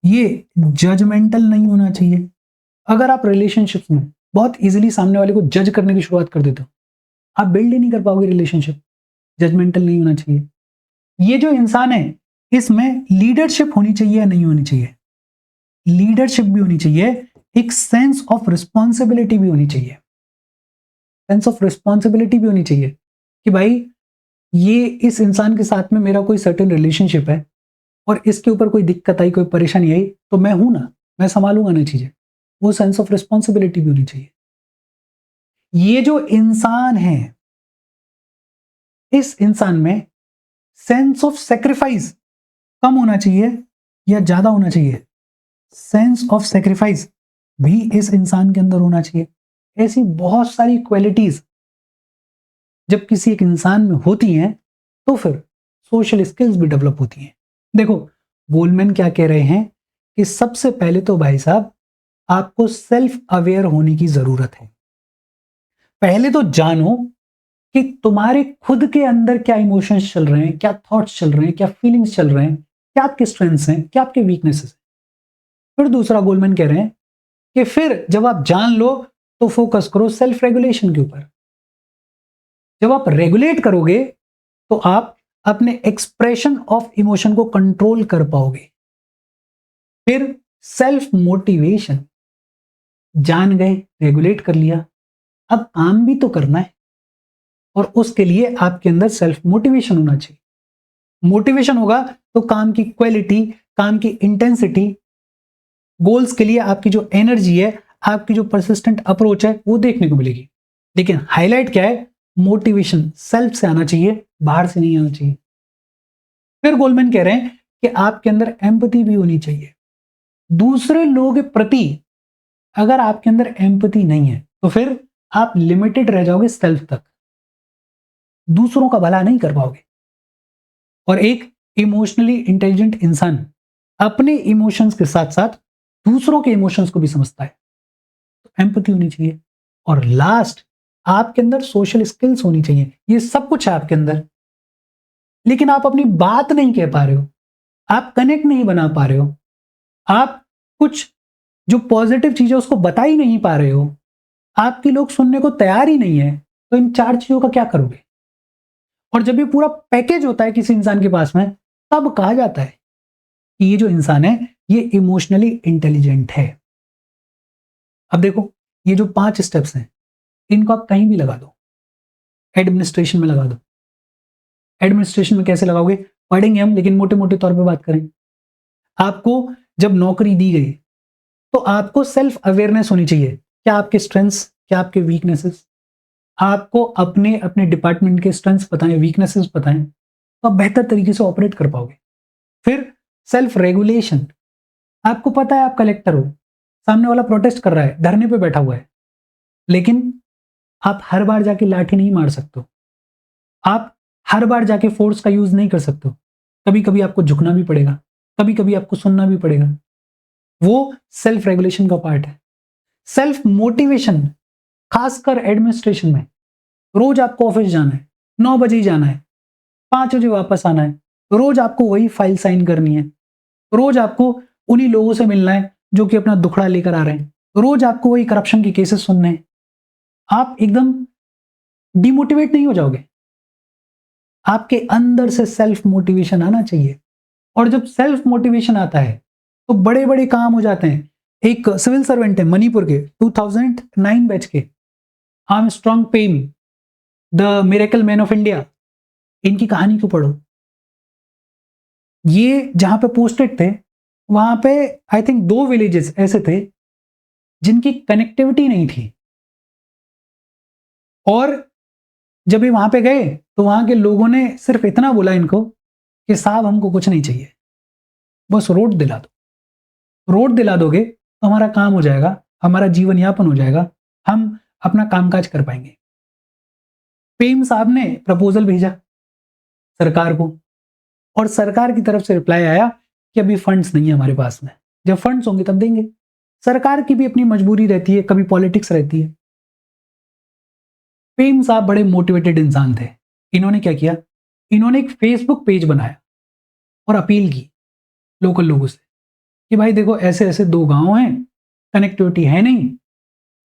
ये जजमेंटल नहीं होना चाहिए। अगर आप रिलेशनशिप में बहुत इजीली सामने वाले को जज करने की शुरुआत कर देते हो, आप बिल्ड ही नहीं कर पाओगे रिलेशनशिप। जजमेंटल नहीं होना चाहिए। ये जो इंसान है इसमें लीडरशिप होनी चाहिए या नहीं होनी चाहिए, लीडरशिप भी होनी चाहिए, एक सेंस ऑफ रिस्पॉन्सिबिलिटी भी होनी चाहिए। सेंस ऑफ रिस्पॉन्सिबिलिटी भी होनी चाहिए कि भाई ये इस इंसान के साथ में मेरा कोई सर्टेन रिलेशनशिप है और इसके ऊपर कोई दिक्कत आई, कोई परेशानी आई तो मैं हूं ना, मैं संभालूंगा ना चीजें। वो सेंस ऑफ रिस्पॉन्सिबिलिटी भी होनी चाहिए। ये जो इंसान है इस इंसान में सेंस ऑफ सेक्रीफाइस कम होना चाहिए या ज्यादा होना चाहिए, सेंस ऑफ सेक्रीफाइस भी इस इंसान के अंदर होना चाहिए। ऐसी बहुत सारी क्वालिटीज जब किसी एक इंसान में होती हैं तो फिर सोशल स्किल्स भी डेवलप होती हैं। देखो, गोलमैन क्या कह रहे हैं कि सबसे पहले तो भाई साहब आपको सेल्फ अवेयर होने की जरूरत है। पहले तो जानो कि तुम्हारे खुद के अंदर क्या इमोशंस चल रहे हैं, क्या थॉट्स चल रहे हैं, क्या फीलिंग्स चल रहे हैं, क्या आपके स्ट्रेंथ्स हैं, क्या आपके वीकनेसेस हैं। फिर दूसरा गोलमैन कह रहे हैं कि फिर जब आप जान लो तो फोकस करो सेल्फ रेगुलेशन के ऊपर। जब आप रेगुलेट करोगे तो आप अपने एक्सप्रेशन ऑफ इमोशन को कंट्रोल कर पाओगे। फिर सेल्फ मोटिवेशन, जान गए, रेगुलेट कर लिया, अब काम भी तो करना है और उसके लिए आपके अंदर सेल्फ मोटिवेशन होना चाहिए। मोटिवेशन होगा तो काम की क्वालिटी, काम की इंटेंसिटी, गोल्स के लिए आपकी जो एनर्जी है, आपकी जो परसिस्टेंट अप्रोच है वो देखने को मिलेगी। लेकिन हाईलाइट क्या है, मोटिवेशन सेल्फ से आना चाहिए, बाहर से नहीं आना चाहिए। फिर गोलमैन कह रहे हैं कि आपके अंदर एम्पैथी भी होनी चाहिए। दूसरे लोगों के प्रति अगर आपके अंदर एम्पैथी नहीं है तो फिर आप लिमिटेड रह जाओगे सेल्फ तक, दूसरों का भला नहीं कर पाओगे। और एक इमोशनली इंटेलिजेंट इंसान अपने इमोशंस के साथ साथ दूसरों के इमोशंस को भी समझता है, तो एम्पैथी होनी चाहिए। और लास्ट, आपके अंदर सोशल स्किल्स होनी चाहिए। ये सब कुछ है आपके अंदर, लेकिन आप अपनी बात नहीं कह पा रहे हो, आप कनेक्ट नहीं बना पा रहे हो, आप कुछ जो पॉजिटिव चीज है उसको बता ही नहीं पा रहे हो, आपके लोग सुनने को तैयार ही नहीं है, तो इन चार चीजों का क्या करोगे? और जब ये पूरा पैकेज होता है किसी इंसान के पास में, तब कहा जाता है कि ये जो इंसान है ये इमोशनली इंटेलिजेंट है। अब देखो, ये जो 5 स्टेप्स हैं इनको आप कहीं भी लगा दो, एडमिनिस्ट्रेशन में लगा दो। एडमिनिस्ट्रेशन में कैसे लगाओगे, पढ़ेंगे हम, लेकिन मोटे मोटे तौर पे बात करें। आपको जब नौकरी दी गई तो आपको सेल्फ अवेयरनेस होनी चाहिए, क्या आपके स्ट्रेंथ्स, क्या आपके वीकनेसेस। आपको अपने अपने डिपार्टमेंट के स्ट्रेंथ्स पता है, वीकनेसेस पता है, तो आप बेहतर तरीके से ऑपरेट कर पाओगे। फिर सेल्फ रेगुलेशन, आपको पता है आप कलेक्टर हो, सामने वाला प्रोटेस्ट कर रहा है, धरने पे बैठा हुआ है, लेकिन आप हर बार जाके लाठी नहीं मार सकते हो, आप हर बार जाके फोर्स का यूज नहीं कर सकते हो। कभी कभी आपको झुकना भी पड़ेगा, कभी कभी आपको सुनना भी पड़ेगा। वो सेल्फ रेगुलेशन का पार्ट है। सेल्फ मोटिवेशन, खासकर एडमिनिस्ट्रेशन में, रोज आपको ऑफिस जाना है, 9 बजे ही जाना है, 5 बजे वापस आना है, रोज आपको वही फाइल साइन करनी है, रोज आपको उन्हीं लोगों से मिलना है जो कि अपना दुखड़ा लेकर आ रहे हैं, रोज आपको वही करप्शन के केसेस सुनने हैं। आप एकदम डिमोटिवेट नहीं हो जाओगे, आपके अंदर से सेल्फ मोटिवेशन आना चाहिए। और जब सेल्फ मोटिवेशन आता है तो बड़े बड़े काम हो जाते हैं। एक सिविल सर्वेंट है मणिपुर के, 2009 बैच के, Armstrong Pame, the miracle man of India, इनकी कहानी को पढ़ो। ये जहां पे पोस्टेड थे वहां पे आई थिंक 2 विलेजेस ऐसे थे जिनकी कनेक्टिविटी नहीं थी, और जब ये वहां पे गए तो वहां के लोगों ने सिर्फ इतना बोला इनको कि साहब हमको कुछ नहीं चाहिए, बस रोड दिला दो। रोड दिला दोगे तो हमारा काम हो जाएगा, हमारा जीवन यापन हो जाएगा, हम अपना कामकाज कर पाएंगे। पीएम साहब ने प्रपोजल भेजा सरकार को और सरकार की तरफ से रिप्लाई आया कि अभी फंड्स नहीं है हमारे पास में, जब फंड्स होंगे तब देंगे। सरकार की भी अपनी मजबूरी रहती है, कभी पॉलिटिक्स रहती है। पीएम साहब बड़े मोटिवेटेड इंसान थे। इन्होंने क्या किया, इन्होंने एक फेसबुक पेज बनाया और अपील की लोकल लोगों से कि भाई देखो ऐसे ऐसे 2 गांव हैं, कनेक्टिविटी है नहीं,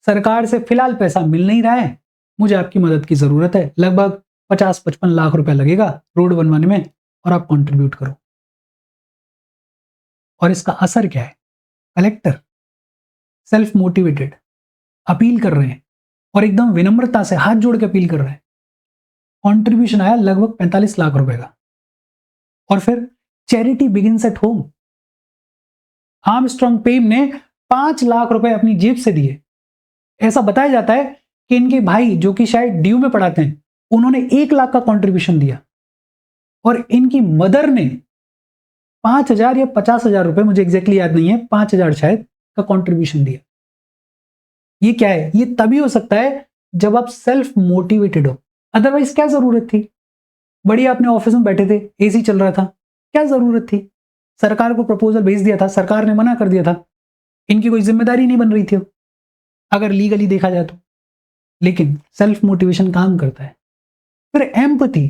सरकार से फिलहाल पैसा मिल नहीं रहा है, मुझे आपकी मदद की जरूरत है, लगभग 50-55 लाख रुपया लगेगा रोड बनवाने में और आप कंट्रीब्यूट करो। और इसका असर क्या है, कलेक्टर सेल्फ मोटिवेटेड अपील कर रहे हैं और एकदम विनम्रता से हाथ जोड़ के अपील कर रहे हैं। कंट्रीब्यूशन आया लगभग 45 लाख रुपए का। और फिर charity begins at home, Armstrong Pame ने 5 लाख रुपए अपनी जेब से दिए। ऐसा बताया जाता है कि इनके भाई जो कि शायद ड्यू में पढ़ाते हैं, उन्होंने 1 लाख का कंट्रीब्यूशन दिया और इनकी मदर ने 5,000 या 50,000 रुपए, मुझे एग्जैक्टली याद नहीं है, 5,000 शायद का कंट्रीब्यूशन दिया। ये क्या है, ये तभी हो सकता है जब आप सेल्फ मोटिवेटेड हो। अदरवाइज क्या जरूरत थी, बढ़िया अपने ऑफिस में बैठे थे, एसी चल रहा था, क्या जरूरत थी। सरकार को प्रपोजल भेज दिया था, सरकार ने मना कर दिया था, इनकी कोई जिम्मेदारी नहीं बन रही थी अगर लीगली देखा जाए तो। लेकिन सेल्फ मोटिवेशन काम करता है। फिर एम्पैथी,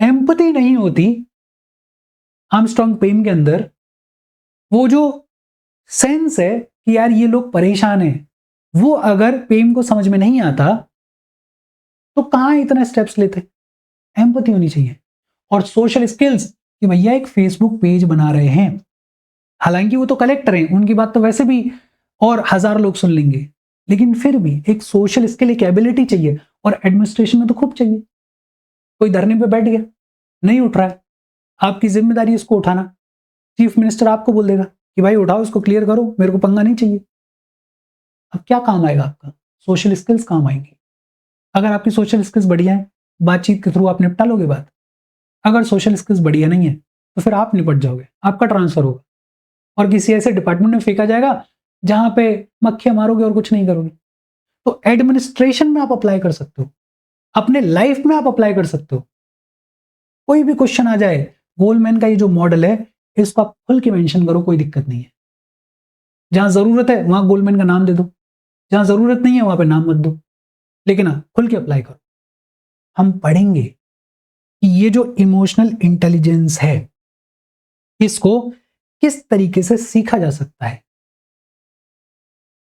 एम्पैथी नहीं होती आर्मस्ट्रांग पेम के अंदर, वो जो सेंस है कि यार ये लोग परेशान हैं, वो अगर पेम को समझ में नहीं आता तो कहां इतना स्टेप्स लेते। एम्पैथी होनी चाहिए। और सोशल स्किल्स कि भैया एक फेसबुक पेज बना रहे हैं, हालांकि वो तो कलेक्टर हैं, उनकी बात तो वैसे भी और 1000 लोग सुन लेंगे, लेकिन फिर भी एक सोशल स्किल, एक एबिलिटी चाहिए। और एडमिनिस्ट्रेशन में तो खूब चाहिए। कोई धरने पे बैठ गया, नहीं उठ रहा है, आपकी जिम्मेदारी इसको उठाना। चीफ मिनिस्टर आपको बोल देगा कि भाई उठाओ इसको, क्लियर करो, मेरे को पंगा नहीं चाहिए। अब क्या काम आएगा आपका, सोशल स्किल्स काम आएंगी। अगर आपकी सोशल स्किल्स बढ़िया है, बातचीत के थ्रू आप निपटा लोगे बात। अगर सोशल स्किल्स बढ़िया नहीं है तो फिर आप निपट जाओगे, आपका ट्रांसफर होगा और किसी ऐसे डिपार्टमेंट में फेंका जाएगा जहां पे मक्खियां मारोगे और कुछ नहीं करोगे। तो एडमिनिस्ट्रेशन में आप अप्लाई कर सकते हो, अपने लाइफ में आप अप्लाई कर सकते हो। कोई भी क्वेश्चन आ जाए, गोलमैन का ये जो मॉडल है इसको आप खुल के मेंशन करो, कोई दिक्कत नहीं है। जहां जरूरत है वहां गोलमैन का नाम दे दो, जहां जरूरत नहीं है वहां पे नाम मत दो, लेकिन हाँ खुल के अप्लाई करो। हम पढ़ेंगे कि ये जो इमोशनल इंटेलिजेंस है इसको किस तरीके से सीखा जा सकता है,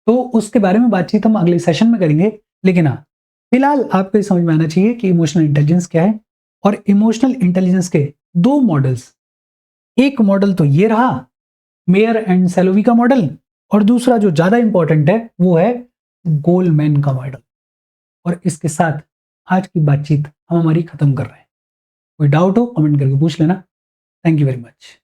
तो उसके बारे में बातचीत हम अगले सेशन में करेंगे। लेकिन हाँ फिलहाल आपको ये समझ में आना चाहिए कि इमोशनल इंटेलिजेंस क्या है। और इमोशनल इंटेलिजेंस के 2 मॉडल्स, एक मॉडल तो ये रहा मेयर एंड सैलोवी का मॉडल, और दूसरा जो ज्यादा इंपॉर्टेंट है वो है गोलमैन का मॉडल। और इसके साथ आज की बातचीत हम हमारी खत्म कर रहे हैं। कोई डाउट हो कमेंट करके पूछ लेना। Thank you very much.